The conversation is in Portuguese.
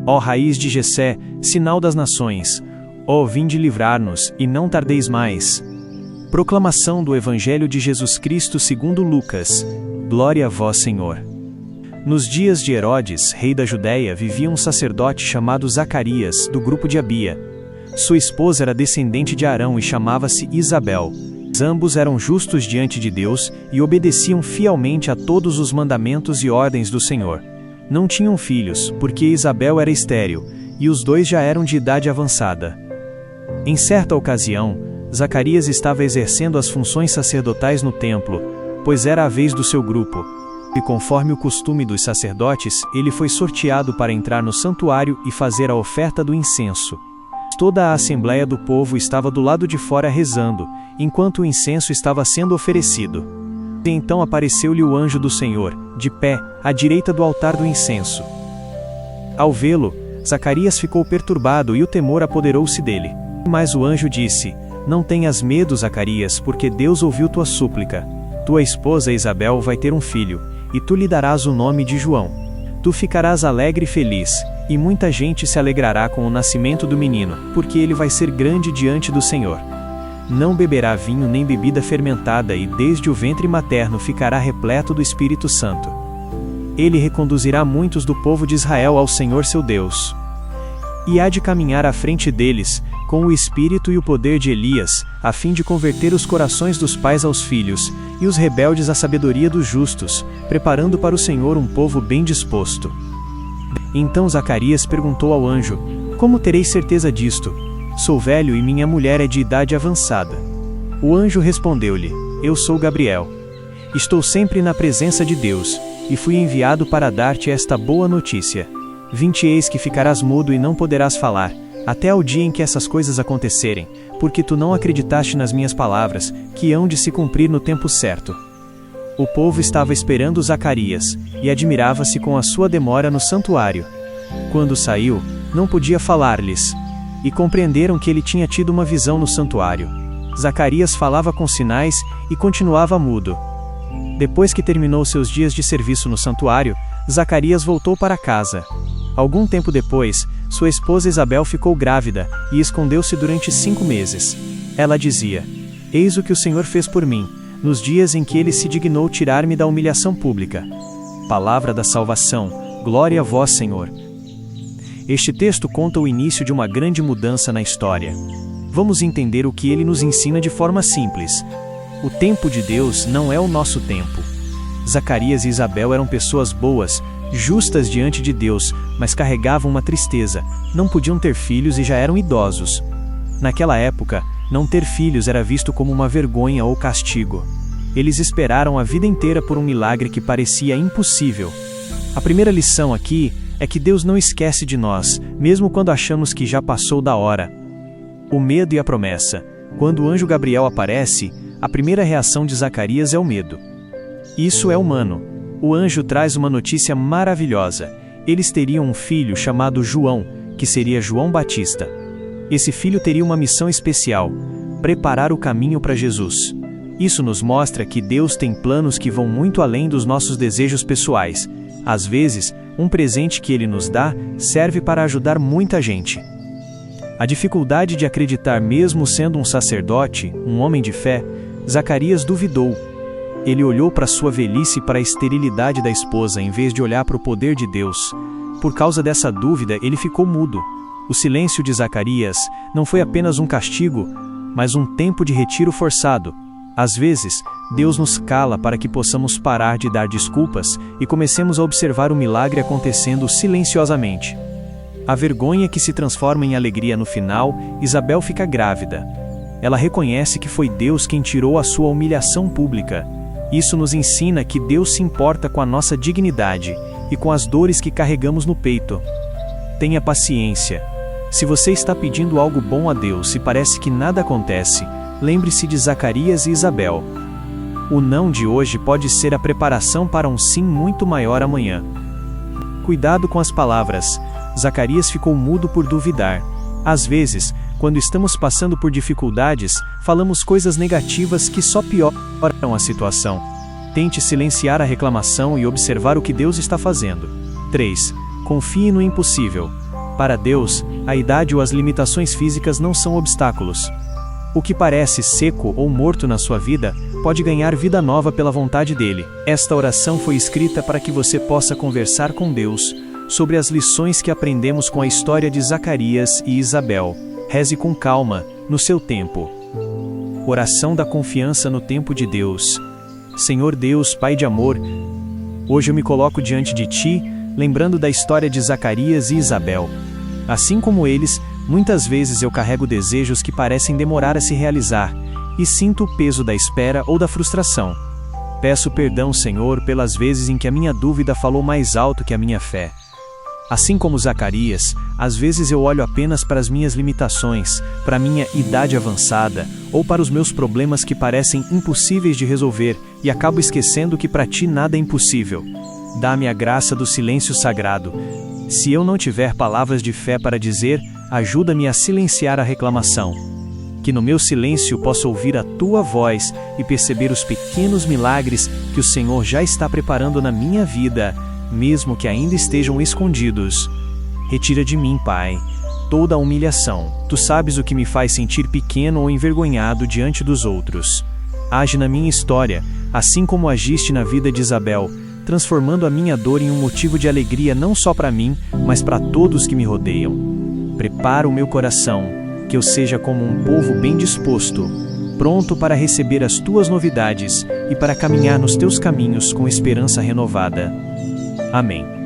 Ó raiz de Jessé, sinal das nações, ó, vinde livrar-nos, e não tardeis mais. Proclamação do Evangelho de Jesus Cristo segundo Lucas. Glória a vós, Senhor. Nos dias de Herodes, rei da Judéia, vivia um sacerdote chamado Zacarias, do grupo de Abia. Sua esposa era descendente de Arão e chamava-se Isabel. Ambos eram justos diante de Deus e obedeciam fielmente a todos os mandamentos e ordens do Senhor. Não tinham filhos, porque Isabel era estéril, e os dois já eram de idade avançada. Em certa ocasião, Zacarias estava exercendo as funções sacerdotais no templo, pois era a vez do seu grupo, e conforme o costume dos sacerdotes, ele foi sorteado para entrar no santuário e fazer a oferta do incenso. Toda a assembleia do povo estava do lado de fora rezando, enquanto o incenso estava sendo oferecido. E então apareceu-lhe o anjo do Senhor, de pé, à direita do altar do incenso. Ao vê-lo, Zacarias ficou perturbado e o temor apoderou-se dele. Mas o anjo disse: Não tenhas medo, Zacarias, porque Deus ouviu tua súplica. Tua esposa Isabel vai ter um filho, e tu lhe darás o nome de João. Tu ficarás alegre e feliz, e muita gente se alegrará com o nascimento do menino, porque ele vai ser grande diante do Senhor. Não beberá vinho nem bebida fermentada e desde o ventre materno ficará repleto do Espírito Santo. Ele reconduzirá muitos do povo de Israel ao Senhor seu Deus. E há de caminhar à frente deles, com o espírito e o poder de Elias, a fim de converter os corações dos pais aos filhos, e os rebeldes à sabedoria dos justos, preparando para o Senhor um povo bem disposto. Então Zacarias perguntou ao anjo: Como terei certeza disto? Sou velho e minha mulher é de idade avançada. O anjo respondeu-lhe: Eu sou Gabriel. Estou sempre na presença de Deus, e fui enviado para dar-te esta boa notícia. Eis que ficarás mudo e não poderás falar, até ao dia em que essas coisas acontecerem, porque tu não acreditaste nas minhas palavras, que hão de se cumprir no tempo certo. O povo estava esperando Zacarias, e admirava-se com a sua demora no santuário. Quando saiu, não podia falar-lhes, e compreenderam que ele tinha tido uma visão no santuário. Zacarias falava com sinais e continuava mudo. Depois que terminou seus dias de serviço no santuário, Zacarias voltou para casa. Algum tempo depois, sua esposa Isabel ficou grávida e escondeu-se durante 5 meses. Ela dizia: Eis o que o Senhor fez por mim, nos dias em que ele se dignou tirar-me da humilhação pública. Palavra da salvação, glória a vós, Senhor. Este texto conta o início de uma grande mudança na história. Vamos entender o que ele nos ensina de forma simples. O tempo de Deus não é o nosso tempo. Zacarias e Isabel eram pessoas boas, justas diante de Deus, mas carregavam uma tristeza, não podiam ter filhos e já eram idosos. Naquela época, não ter filhos era visto como uma vergonha ou castigo. Eles esperaram a vida inteira por um milagre que parecia impossível. A primeira lição aqui é que Deus não esquece de nós, mesmo quando achamos que já passou da hora. O medo e a promessa. Quando o anjo Gabriel aparece, a primeira reação de Zacarias é o medo. Isso é humano. O anjo traz uma notícia maravilhosa. Eles teriam um filho chamado João, que seria João Batista. Esse filho teria uma missão especial: preparar o caminho para Jesus. Isso nos mostra que Deus tem planos que vão muito além dos nossos desejos pessoais. Às vezes, um presente que Ele nos dá serve para ajudar muita gente. A dificuldade de acreditar, mesmo sendo um sacerdote, um homem de fé, Zacarias duvidou. Ele olhou para sua velhice e para a esterilidade da esposa em vez de olhar para o poder de Deus. Por causa dessa dúvida, ele ficou mudo. O silêncio de Zacarias não foi apenas um castigo, mas um tempo de retiro forçado. Às vezes, Deus nos cala para que possamos parar de dar desculpas e comecemos a observar o milagre acontecendo silenciosamente. A vergonha que se transforma em alegria no final, Isabel fica grávida. Ela reconhece que foi Deus quem tirou a sua humilhação pública. Isso nos ensina que Deus se importa com a nossa dignidade e com as dores que carregamos no peito. Tenha paciência. Se você está pedindo algo bom a Deus e parece que nada acontece, lembre-se de Zacarias e Isabel. O não de hoje pode ser a preparação para um sim muito maior amanhã. Cuidado com as palavras. Zacarias ficou mudo por duvidar. Às vezes, quando estamos passando por dificuldades, falamos coisas negativas que só pioram a situação. Tente silenciar a reclamação e observar o que Deus está fazendo. 3. Confie no impossível. Para Deus, a idade ou as limitações físicas não são obstáculos. O que parece seco ou morto na sua vida, pode ganhar vida nova pela vontade dele. Esta oração foi escrita para que você possa conversar com Deus sobre as lições que aprendemos com a história de Zacarias e Isabel. Reze com calma, no seu tempo. Oração da confiança no tempo de Deus. Senhor Deus, Pai de amor, hoje eu me coloco diante de Ti, lembrando da história de Zacarias e Isabel. Assim como eles, muitas vezes eu carrego desejos que parecem demorar a se realizar, e sinto o peso da espera ou da frustração. Peço perdão, Senhor, pelas vezes em que a minha dúvida falou mais alto que a minha fé. Assim como Zacarias, às vezes eu olho apenas para as minhas limitações, para a minha idade avançada, ou para os meus problemas que parecem impossíveis de resolver, e acabo esquecendo que para Ti nada é impossível. Dá-me a graça do silêncio sagrado. Se eu não tiver palavras de fé para dizer, ajuda-me a silenciar a reclamação. Que no meu silêncio possa ouvir a Tua voz e perceber os pequenos milagres que o Senhor já está preparando na minha vida, mesmo que ainda estejam escondidos. Retira de mim, Pai, toda a humilhação. Tu sabes o que me faz sentir pequeno ou envergonhado diante dos outros. Age na minha história, assim como agiste na vida de Isabel, transformando a minha dor em um motivo de alegria não só para mim, mas para todos que me rodeiam. Prepara o meu coração, que eu seja como um povo bem disposto, pronto para receber as Tuas novidades e para caminhar nos Teus caminhos com esperança renovada. Amém.